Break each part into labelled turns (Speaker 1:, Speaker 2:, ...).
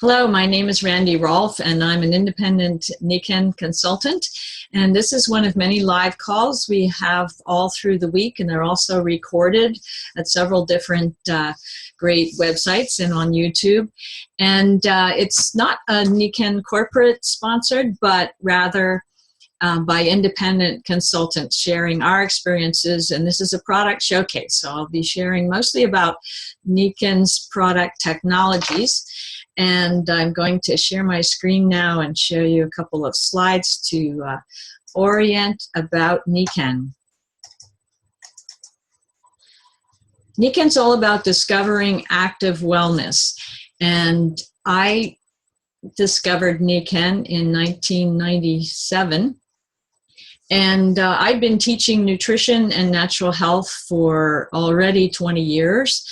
Speaker 1: Hello, my name is Randy Rolfe, and I'm an independent Nikken consultant. And this is one of many live calls we have all through the week, and they're also recorded at several different great websites and on YouTube. And it's not a Nikken corporate sponsored, but rather by independent consultants sharing our experiences, and this is a product showcase. So I'll be sharing mostly about Nikken's product technologies. And I'm going to share my screen now and show you a couple of slides to orient about Nikken. Nikken's all about discovering active wellness. And I discovered Nikken in 1997. And I've been teaching nutrition and natural health for already 20 years.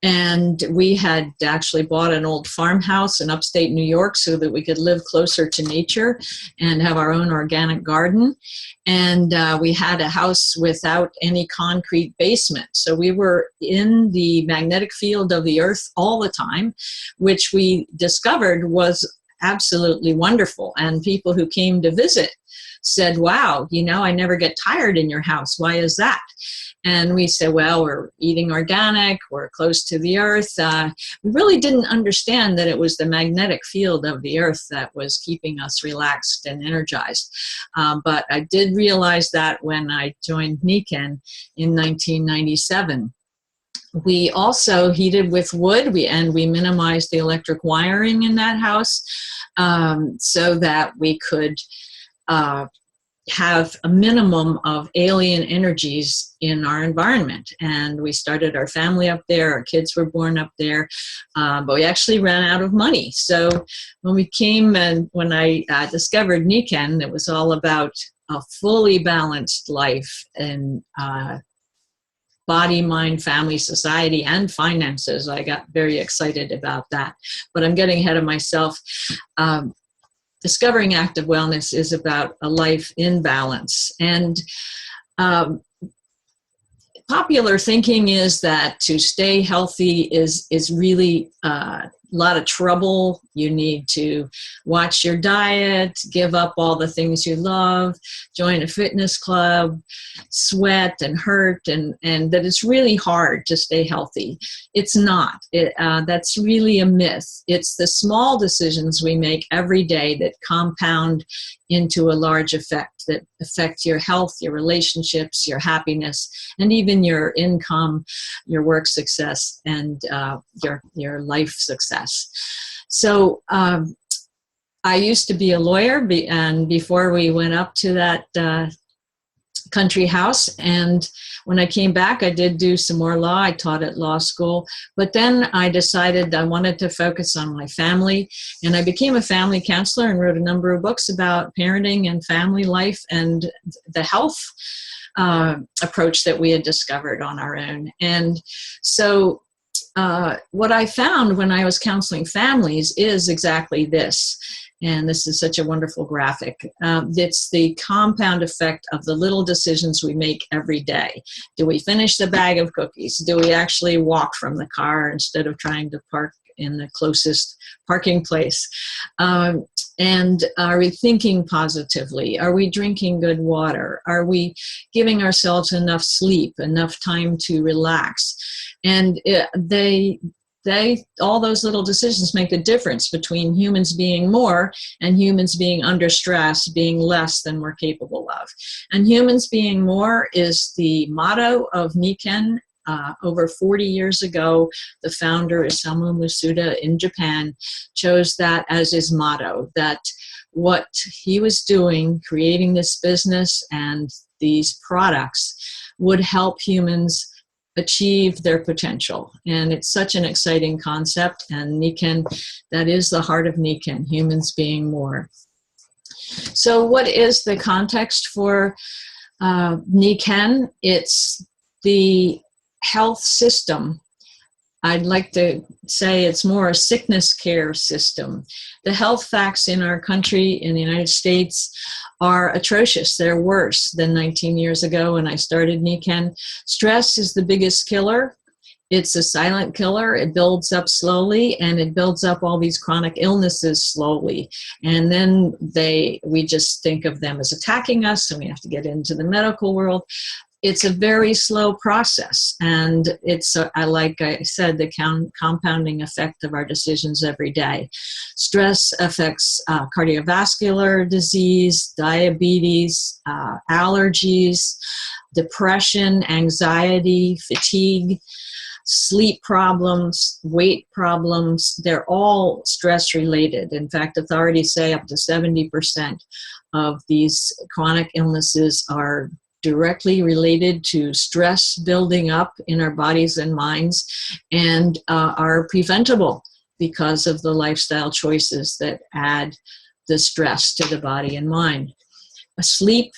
Speaker 1: And we had actually bought an old farmhouse in upstate New York so that we could live closer to nature and have our own organic garden. And we had a house without any concrete basement. So we were in the magnetic field of the earth all the time, which we discovered was absolutely wonderful. And people who came to visit said, wow, you know, I never get tired in your house. Why is that? And we said, well, we're eating organic, we're close to the earth. We really didn't understand that it was the magnetic field of the earth that was keeping us relaxed and energized. But I did realize that when I joined Nikken in 1997. We also heated with wood, and we minimized the electric wiring in that house so that we could have a minimum of alien energies in our environment. And we started our family up there, our kids were born up there, but we actually ran out of money. So when we came and when I discovered Nikken, it was all about a fully balanced life and body, mind, family, society, and finances. I got very excited about that, but I'm getting ahead of myself. Discovering active wellness is about a life in balance. And popular thinking is that to stay healthy is really a lot of trouble. You need to watch your diet, give up all the things you love, join a fitness club, sweat and hurt, and that it's really hard to stay healthy. It's not. That's really a myth. It's the small decisions we make every day that compound into a large effect, that affect your health, your relationships, your happiness, and even your income, your work success, and your life success. So I used to be a lawyer, and before we went up to that country house, and when I came back, I did do some more law. I taught at law school, but then I decided I wanted to focus on my family, and I became a family counselor and wrote a number of books about parenting and family life and the health approach that we had discovered on our own. And so what I found when I was counseling families is exactly this. And this is such a wonderful graphic. It's the compound effect of the little decisions we make every day. Do we finish the bag of cookies? Do we actually walk from the car instead of trying to park in the closest parking place? And are we thinking positively? Are we drinking good water? Are we giving ourselves enough sleep, enough time to relax? And all those little decisions make the difference between humans being more and humans being under stress, being less than we're capable of. And humans being more is the motto of Nikken. Over 40 years ago, the founder, Isamu Masuda in Japan, chose that as his motto, that what he was doing, creating this business and these products, would help humans achieve their potential. And it's such an exciting concept, and Nikken, that is the heart of Nikken, humans being more. So what is the context for Nikken? It's the health system. I'd like to say it's more a sickness care system. The health facts in our country, in the United States, are atrocious. They're worse than 19 years ago when I started Nikken. Stress is the biggest killer. It's a silent killer. It builds up slowly, and it builds up all these chronic illnesses slowly. And then we just think of them as attacking us, and we have to get into the medical world. It's a very slow process, and it's, like I said, the compounding effect of our decisions every day. Stress affects cardiovascular disease, diabetes, allergies, depression, anxiety, fatigue, sleep problems, weight problems. They're all stress related. In fact, authorities say up to 70% of these chronic illnesses are directly related to stress building up in our bodies and minds, and are preventable because of the lifestyle choices that add the stress to the body and mind. Sleep,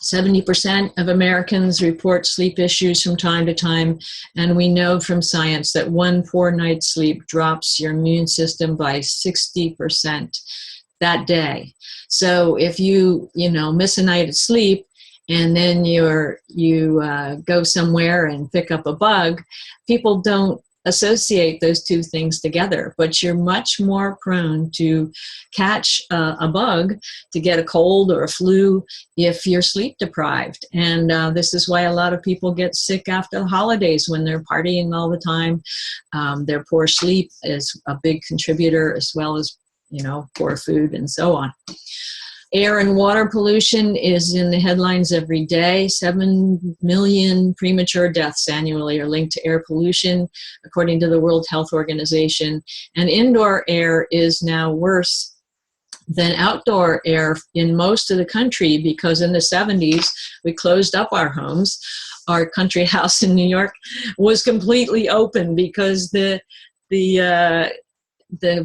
Speaker 1: 70% of Americans report sleep issues from time to time, and we know from science that 1 poor night's sleep drops your immune system by 60% that day. So if you miss a night of sleep, and then you go somewhere and pick up a bug, people don't associate those two things together, but you're much more prone to catch a bug, to get a cold or a flu if you're sleep deprived. And this is why a lot of people get sick after the holidays when they're partying all the time. Their poor sleep is a big contributor, as well as poor food and so on. Air and water pollution is in the headlines every day. 7 million premature deaths annually are linked to air pollution, according to the World Health Organization. And indoor air is now worse than outdoor air in most of the country, because in the 70s, we closed up our homes. Our country house in New York was completely open because the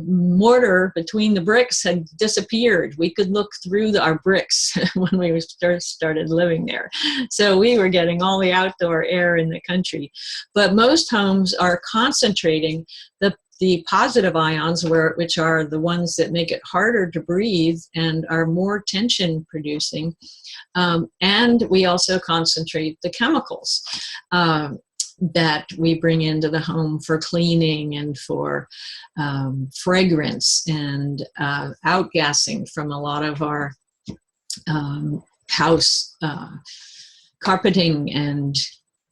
Speaker 1: mortar between the bricks had disappeared. We could look through our bricks when we first started living there. So we were getting all the outdoor air in the country. But most homes are concentrating the positive ions, which are the ones that make it harder to breathe and are more tension producing. And we also concentrate the chemicals that we bring into the home for cleaning and for fragrance and outgassing from a lot of our house carpeting and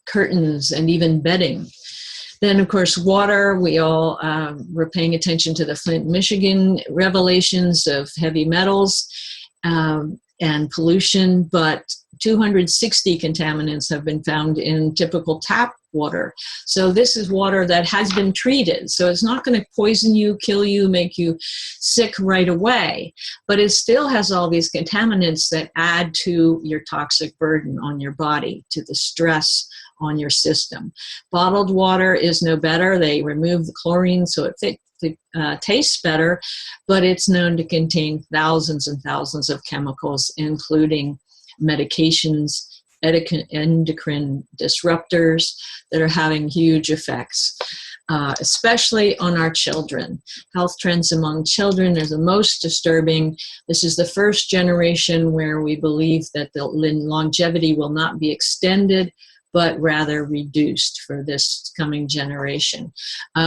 Speaker 1: curtains and even bedding. Then, of course, water. We're paying attention to the Flint, Michigan revelations of heavy metals and pollution, but 260 contaminants have been found in typical tap water. So this is water that has been treated. So it's not going to poison you, kill you, make you sick right away, but it still has all these contaminants that add to your toxic burden on your body, to the stress on your system. Bottled water is no better. They remove the chlorine so it tastes better, but it's known to contain thousands and thousands of chemicals, including medications, endocrine disruptors that are having huge effects, especially on our children. Health trends among children are the most disturbing. This is the first generation where we believe that the longevity will not be extended, but rather reduced for this coming generation.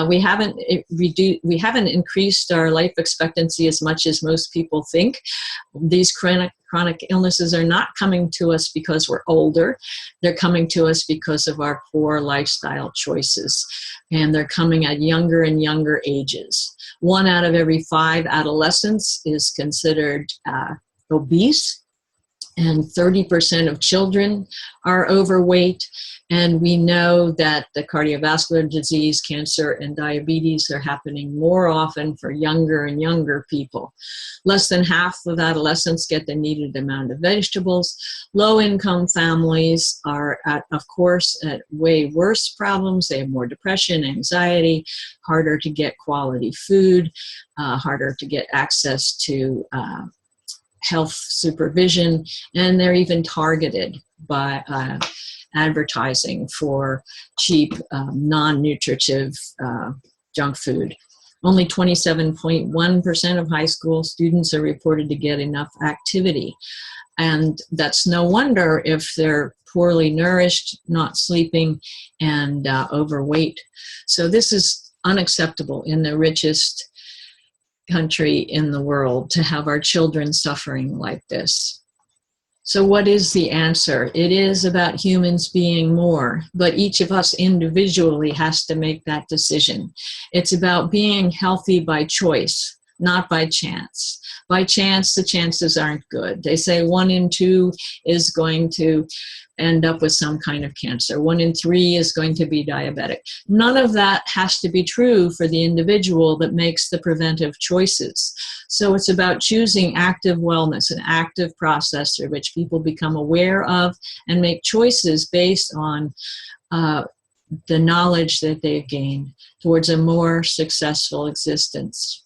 Speaker 1: We haven't increased our life expectancy as much as most people think. These chronic illnesses are not coming to us because we're older. They're coming to us because of our poor lifestyle choices. And they're coming at younger and younger ages. 1 out of every 5 adolescents is considered obese. And 30% of children are overweight. And we know that the cardiovascular disease, cancer, and diabetes are happening more often for younger and younger people. Less than half of adolescents get the needed amount of vegetables. Low-income families are, of course, at way worse problems. They have more depression, anxiety, harder to get quality food, harder to get access to health supervision, and they're even targeted by advertising for cheap, non-nutritive junk food. Only 27.1% of high school students are reported to get enough activity. And that's no wonder if they're poorly nourished, not sleeping, and overweight. So this is unacceptable in the richest country in the world to have our children suffering like this. So what is the answer? It is about humans being more, but each of us individually has to make that decision. It's about being healthy by choice, not by chance. By chance, the chances aren't good. They say 1 in 2 is going to end up with some kind of cancer. 1 in 3 is going to be diabetic. None of that has to be true for the individual that makes the preventive choices. So it's about choosing active wellness, an active process through which people become aware of and make choices based on the knowledge that they've gained towards a more successful existence.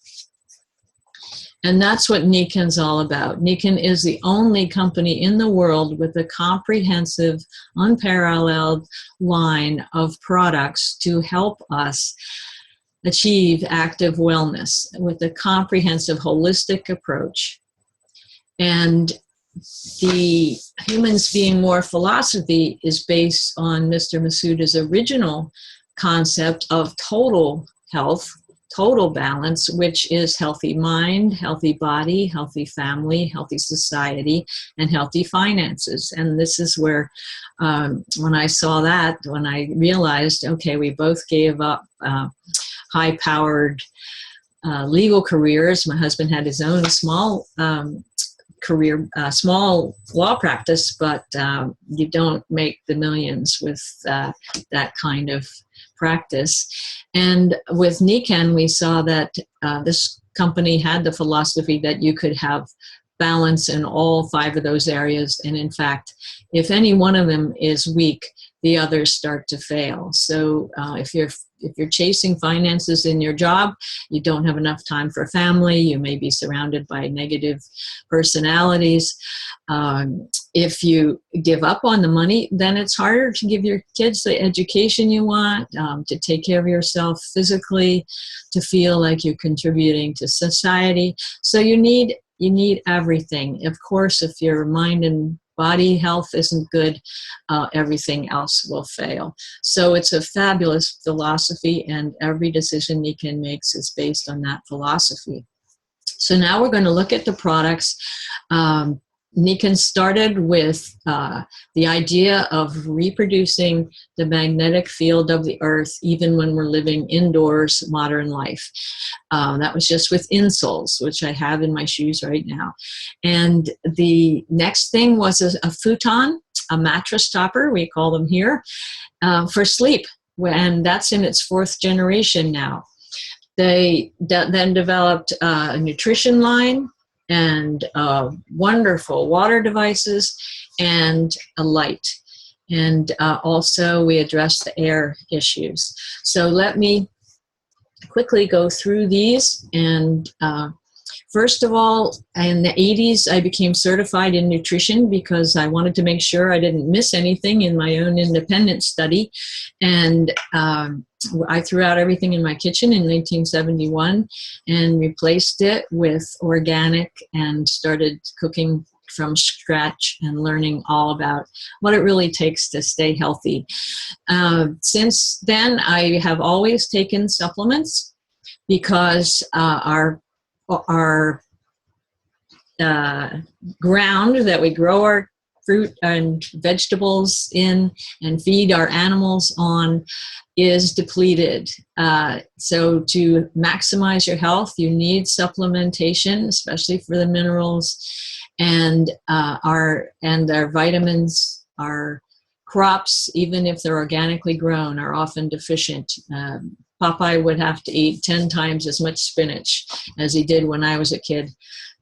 Speaker 1: And that's what Nikken's all about. Nikken is the only company in the world with a comprehensive, unparalleled line of products to help us achieve active wellness with a comprehensive, holistic approach. And the Humans Being More philosophy is based on Mr. Masuda's original concept of total health, total balance, which is healthy mind, healthy body, healthy family, healthy society, and healthy finances. And this is where, when I saw that, when I realized, okay, we both gave up high-powered legal careers. My husband had his own small career, small law practice, but you don't make the millions with that kind of practice. And with Nikken, we saw that this company had the philosophy that you could have balance in all 5 of those areas. And in fact, if any one of them is weak, the others start to fail. So if you're chasing finances in your job, you don't have enough time for family, you may be surrounded by negative personalities. If you give up on the money, then it's harder to give your kids the education you want, to take care of yourself physically, to feel like you're contributing to society. So you need everything. Of course, if your mind and body health isn't good, everything else will fail. So it's a fabulous philosophy, and every decision Nikken makes is based on that philosophy. So now we're going to look at the products. Nikken started with the idea of reproducing the magnetic field of the earth even when we're living indoors, modern life. That was just with insoles, which I have in my shoes right now. And the next thing was a futon, a mattress topper, we call them here, for sleep. And that's in its 4th generation now. They then developed a nutrition line, and wonderful water devices, and a light. And also we addressed the air issues. So let me quickly go through these. And first of all, in the 80s, I became certified in nutrition because I wanted to make sure I didn't miss anything in my own independent study. And I threw out everything in my kitchen in 1971 and replaced it with organic and started cooking from scratch and learning all about what it really takes to stay healthy. Since then, I have always taken supplements because our ground that we grow our fruit and vegetables in and feed our animals on is depleted. So to maximize your health, you need supplementation, especially for the minerals and our vitamins. Our crops, even if they're organically grown, are often deficient. Popeye would have to eat 10 times as much spinach as he did when I was a kid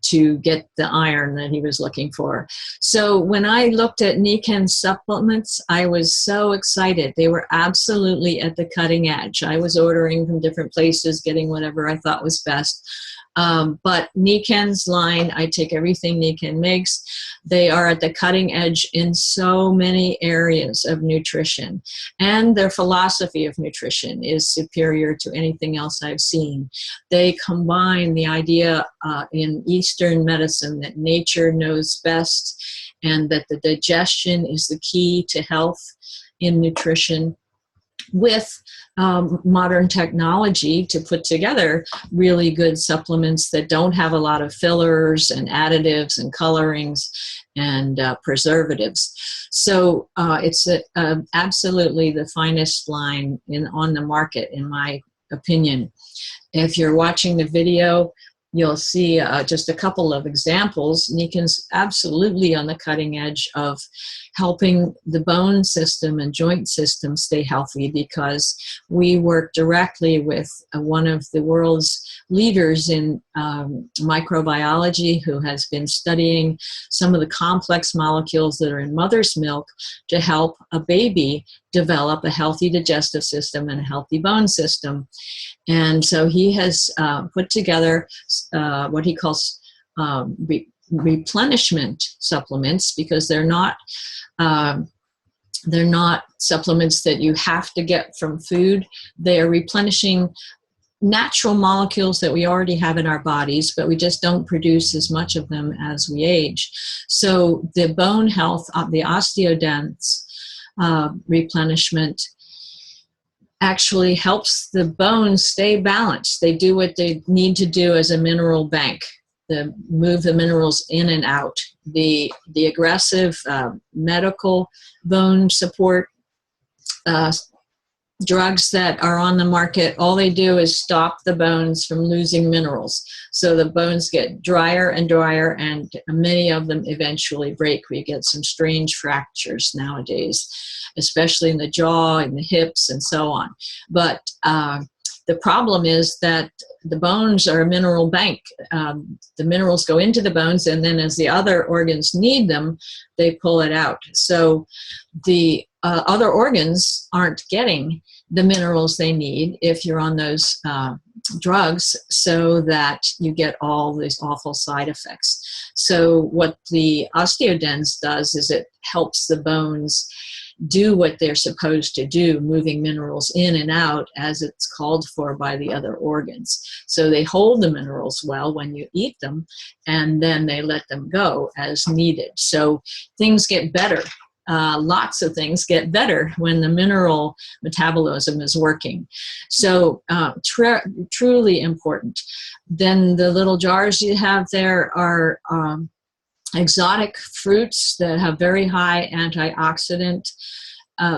Speaker 1: to get the iron that he was looking for. So when I looked at Nikken supplements, I was so excited. They were absolutely at the cutting edge. I was ordering from different places, getting whatever I thought was best. But Nikken's line, I take everything Nikken makes. They are at the cutting edge in so many areas of nutrition. And their philosophy of nutrition is superior to anything else I've seen. They combine the idea in Eastern medicine that nature knows best and that the digestion is the key to health in nutrition, with modern technology to put together really good supplements that don't have a lot of fillers and additives and colorings and preservatives. So it's absolutely the finest line on the market, in my opinion. If you're watching the video, you'll see just a couple of examples. Nikken's absolutely on the cutting edge of helping the bone system and joint system stay healthy, because we work directly with one of the world's leaders in microbiology, who has been studying some of the complex molecules that are in mother's milk to help a baby develop a healthy digestive system and a healthy bone system. And so he has put together what he calls replenishment supplements, because they're not supplements that you have to get from food. They are replenishing natural molecules that we already have in our bodies, but we just don't produce as much of them as we age. So the bone health, the osteodense replenishment, actually helps the bones stay balanced. They do what they need to do as a mineral bank, move the minerals in and out. The aggressive medical bone support drugs that are on the market, all they do is stop the bones from losing minerals. So the bones get drier and drier, and many of them eventually break. We get some strange fractures nowadays, especially in the jaw and the hips and so on. But the problem is that the bones are a mineral bank. The minerals go into the bones, and then as the other organs need them, they pull it out. So the other organs aren't getting the minerals they need if you're on those drugs, so that you get all these awful side effects. So what the osteodense does is it helps the bones do what they're supposed to do, moving minerals in and out as it's called for by the other organs. So they hold the minerals well when you eat them, and then they let them go as needed. So things get better. Lots of things get better when the mineral metabolism is working. So truly important. Then the little jars you have there are exotic fruits that have very high antioxidant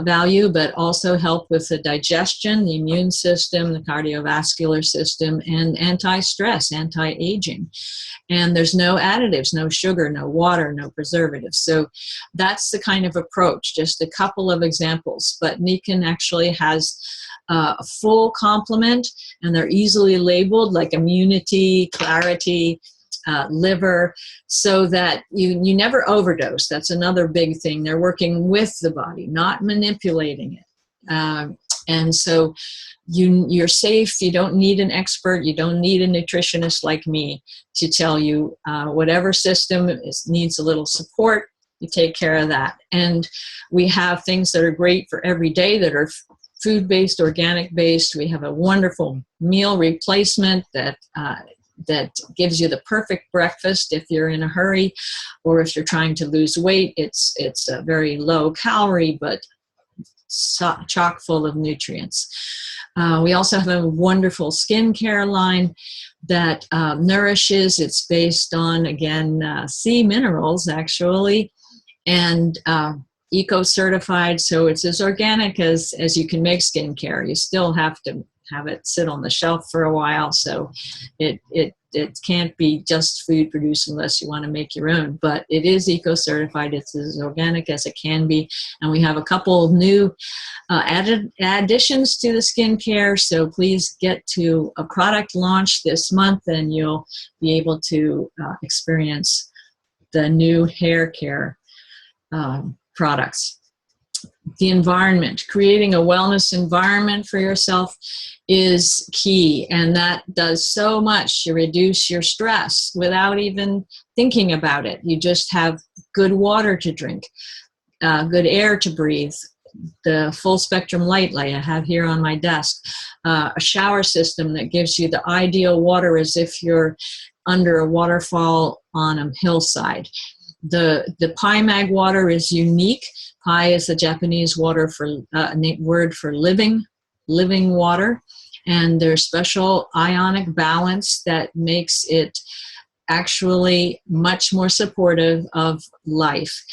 Speaker 1: value, but also help with the digestion, the immune system, the cardiovascular system, and anti-stress, anti-aging. And there's no additives, no sugar, no water, no preservatives. So that's the kind of approach, just a couple of examples. But Nikken actually has a full complement, and they're easily labeled, like immunity, clarity, liver, so that you never overdose. That's another big thing. They're working with the body, not manipulating it. And so you're safe. You don't need an expert. You don't need a nutritionist like me to tell you whatever system needs a little support, you take care of that. And we have things that are great for every day that are food-based, organic-based. We have a wonderful meal replacement that gives you the perfect breakfast if you're in a hurry, or if you're trying to lose weight. It's a very low calorie, but chock full of nutrients. We also have a wonderful skincare line that nourishes. It's based on, again, sea minerals, actually, and eco-certified, so it's as organic as you can make skincare. You still have to have it sit on the shelf for a while, so it can't be just food produced unless you want to make your own. But it is eco-certified. It's as organic as it can be, and we have a couple of new additions to the skincare. So please get to a product launch this month, and you'll be able to experience the new hair care products. The environment, creating a wellness environment for yourself is key, and that does so much to reduce your stress without even thinking about it. You just have good water to drink, good air to breathe, the full spectrum light like I have here on my desk, a shower system that gives you the ideal water as if you're under a waterfall on a hillside. The Pi Mag water is unique. Pi is the Japanese word for living water. And there's special ionic balance that makes it actually much more supportive of life.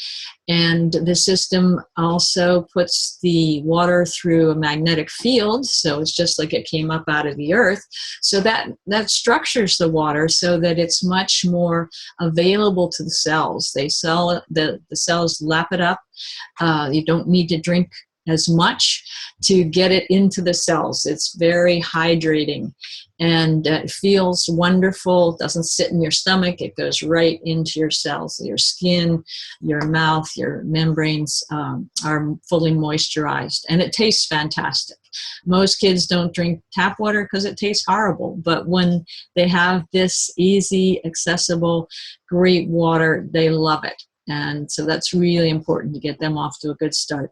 Speaker 1: And the system also puts the water through a magnetic field, so it's just like it came up out of the earth. So that structures the water so that it's much more available to the cells. The cells lap it up. You don't need to drink as much to get it into the cells. It's very hydrating, and it feels wonderful. It doesn't sit in your stomach. It goes right into your cells. Your skin, your mouth, your membranes are fully moisturized, and it tastes fantastic. Most kids don't drink tap water because it tastes horrible, but when they have this easy, accessible, great water, they love it. And so that's really important to get them off to a good start.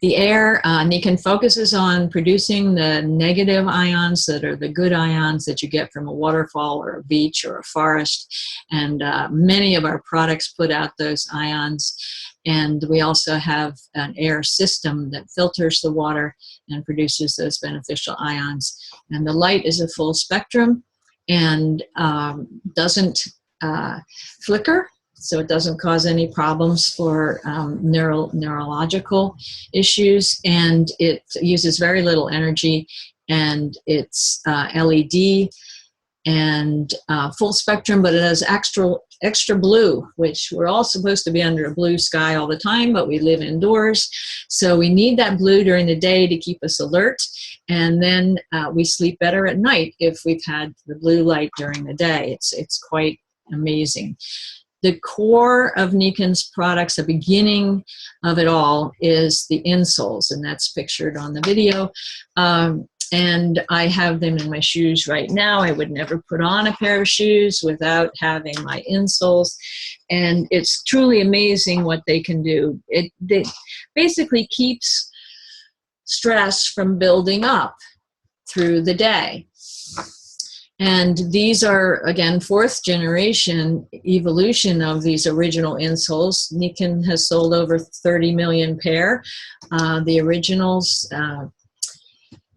Speaker 1: The air, Nikken focuses on producing the negative ions that are the good ions that you get from a waterfall or a beach or a forest. And many of our products put out those ions. And we also have an air system that filters the water and produces those beneficial ions. And the light is a full spectrum and doesn't flicker. So it doesn't cause any problems for neurological issues, and it uses very little energy, and it's LED and full spectrum, but it has extra blue, which we're all supposed to be under a blue sky all the time, but we live indoors. So we need that blue during the day to keep us alert, and then we sleep better at night if we've had the blue light during the day. It's quite amazing. The core of Nikken's products, the beginning of it all, is the insoles, and that's pictured on the video. And I have them in my shoes right now. I would never put on a pair of shoes without having my insoles. And it's truly amazing what they can do. It basically keeps stress from building up through the day. And these are, again, fourth generation evolution of these original insoles. Nikken has sold over 30 million pair. The originals,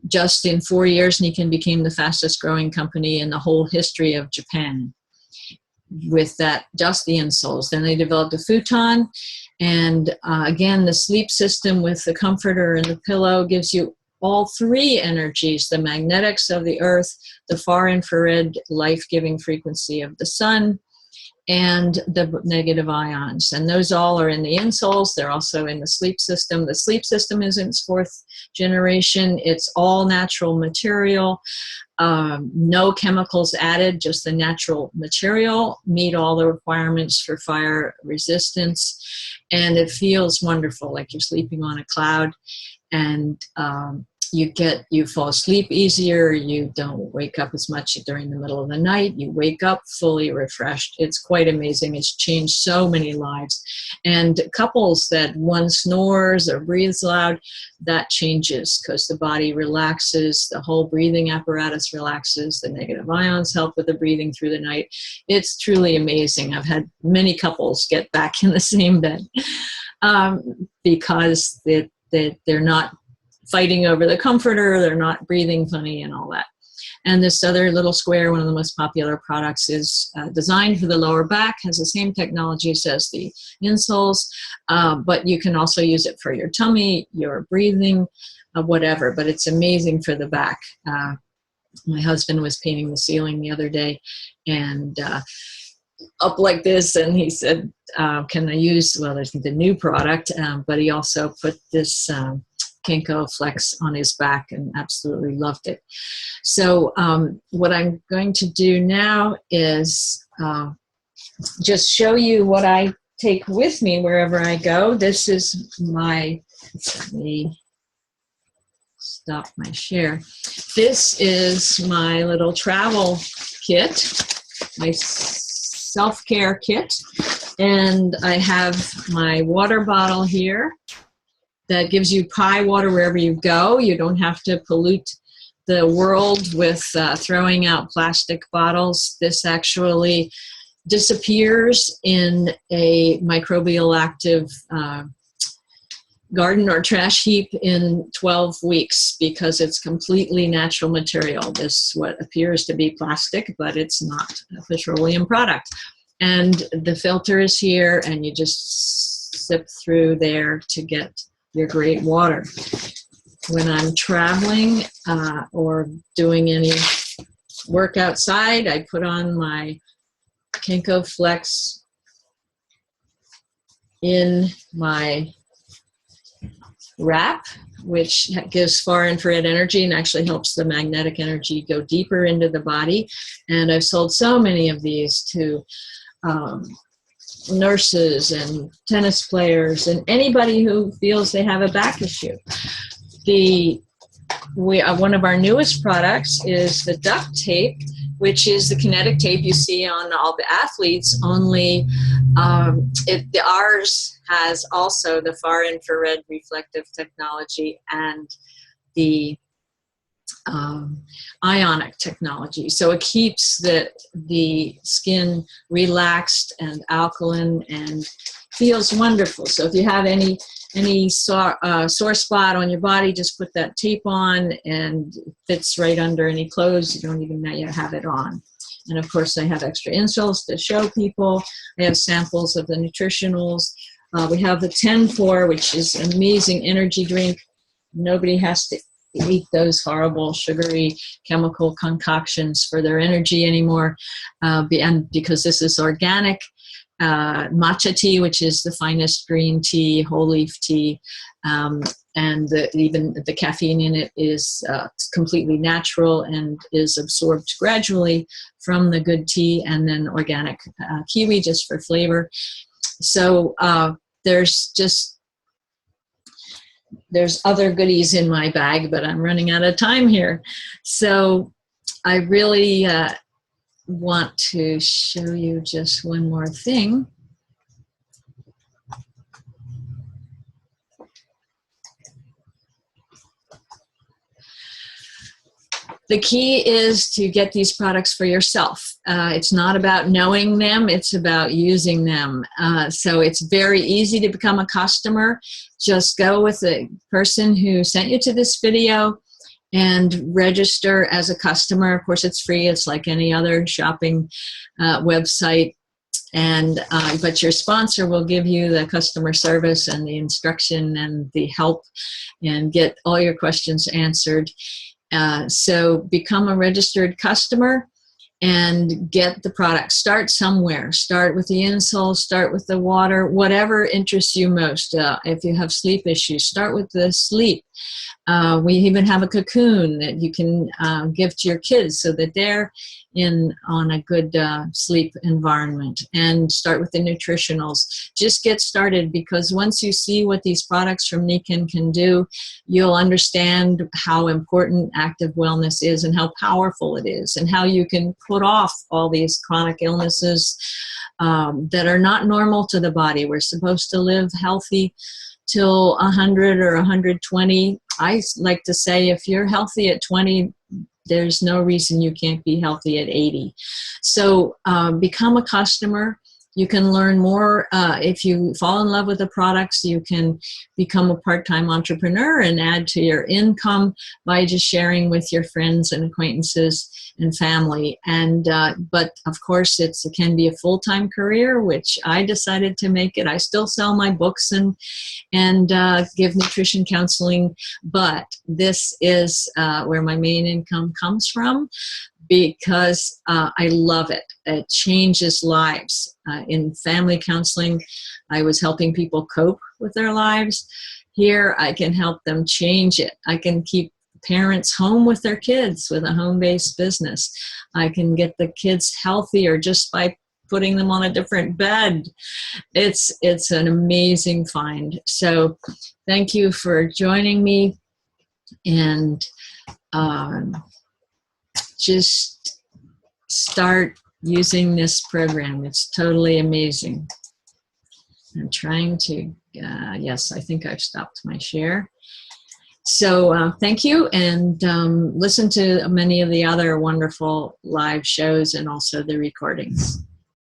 Speaker 1: just in 4 years, Nikken became the fastest growing company in the whole history of Japan with that, just the insoles. Then they developed a futon. And again, the sleep system with the comforter and the pillow gives you all three energies: the magnetics of the earth, the far infrared life-giving frequency of the sun, and the negative ions. And those all are in the insoles. They're also in the sleep system. The sleep system is in its fourth generation. It's all natural material, no chemicals added, just the natural material, meet all the requirements for fire resistance. And it feels wonderful, like you're sleeping on a cloud. And you fall asleep easier. You don't wake up as much during the middle of the night. You wake up fully refreshed. It's quite amazing. It's changed so many lives. And couples that one snores or breathes loud, that changes because the body relaxes, the whole breathing apparatus relaxes, the negative ions help with the breathing through the night. It's truly amazing. I've had many couples get back in the same bed because they're not fighting over the comforter, they're not breathing funny and all that. And this other little square, one of the most popular products, is designed for the lower back, has the same technologies as the insoles, but you can also use it for your tummy, your breathing, whatever, but it's amazing for the back. My husband was painting the ceiling the other day, and up like this, and he said, can I use, well, there's the new product, but he also put this Kinko Flex on his back and absolutely loved it. So what I'm going to do now is just show you what I take with me wherever I go. This is my, let me stop my share. This is my little travel kit, my self-care kit. And I have my water bottle here that gives you Pi water wherever you go. You don't have to pollute the world with throwing out plastic bottles. This actually disappears in a microbial active garden or trash heap in 12 weeks because it's completely natural material. This what appears to be plastic, but it's not a petroleum product. And the filter is here, and you just sip through there to get your great water. When I'm traveling or doing any work outside, I put on my Kinko Flex in my wrap, which gives far infrared energy and actually helps the magnetic energy go deeper into the body. And I've sold so many of these to nurses and tennis players and anybody who feels they have a back issue. One of our newest products is the duct tape, which is the kinetic tape you see on all the athletes, only ours has also the far infrared reflective technology and the ionic technology. So it keeps the skin relaxed and alkaline and feels wonderful. So if you have any sore spot on your body, just put that tape on, and it fits right under any clothes. You don't even know you have it on. And of course, I have extra insoles to show people. I have samples of the nutritionals. We have the 10-4, which is an amazing energy drink. Nobody has to eat those horrible sugary chemical concoctions for their energy anymore. And because this is organic, matcha tea, which is the finest green tea, whole leaf tea, and even the caffeine in it is completely natural and is absorbed gradually from the good tea, and then organic kiwi just for flavor. So there's other goodies in my bag, but I'm running out of time here. So I really want to show you just one more thing. The key is to get these products for yourself. It's not about knowing them, it's about using them. So it's very easy to become a customer. Just go with the person who sent you to this video and register as a customer. Of course, it's free. It's like any other shopping website. And but your sponsor will give you the customer service and the instruction and the help and get all your questions answered. So become a registered customer and get the product. Start somewhere. Start with the insole, start with the water, whatever interests you most. If you have sleep issues, start with the sleep. We even have a cocoon that you can give to your kids so that they're on a good sleep environment. And start with the nutritionals. Just get started, because once you see what these products from Nikken can do, you'll understand how important active wellness is and how powerful it is, and how you can put off all these chronic illnesses that are not normal to the body. We're supposed to live healthy till 100 or 120. I like to say if you're healthy at 20, there's no reason you can't be healthy at 80. So become a customer. You can learn more. If you fall in love with the products, you can become a part-time entrepreneur and add to your income by just sharing with your friends and acquaintances and family. And but of course, it can be a full-time career, which I decided to make it. I still sell my books and give nutrition counseling, but this is where my main income comes from, because I love it. It changes lives. In family counseling, I was helping people cope with their lives. Here, I can help them change it. I can keep parents home with their kids with a home-based business. I can get the kids healthier just by putting them on a different bed. It's an amazing find. So thank you for joining me, and just start using this program. It's totally amazing. I'm trying to, yes, I think I've stopped my share. So thank you, and listen to many of the other wonderful live shows and also the recordings.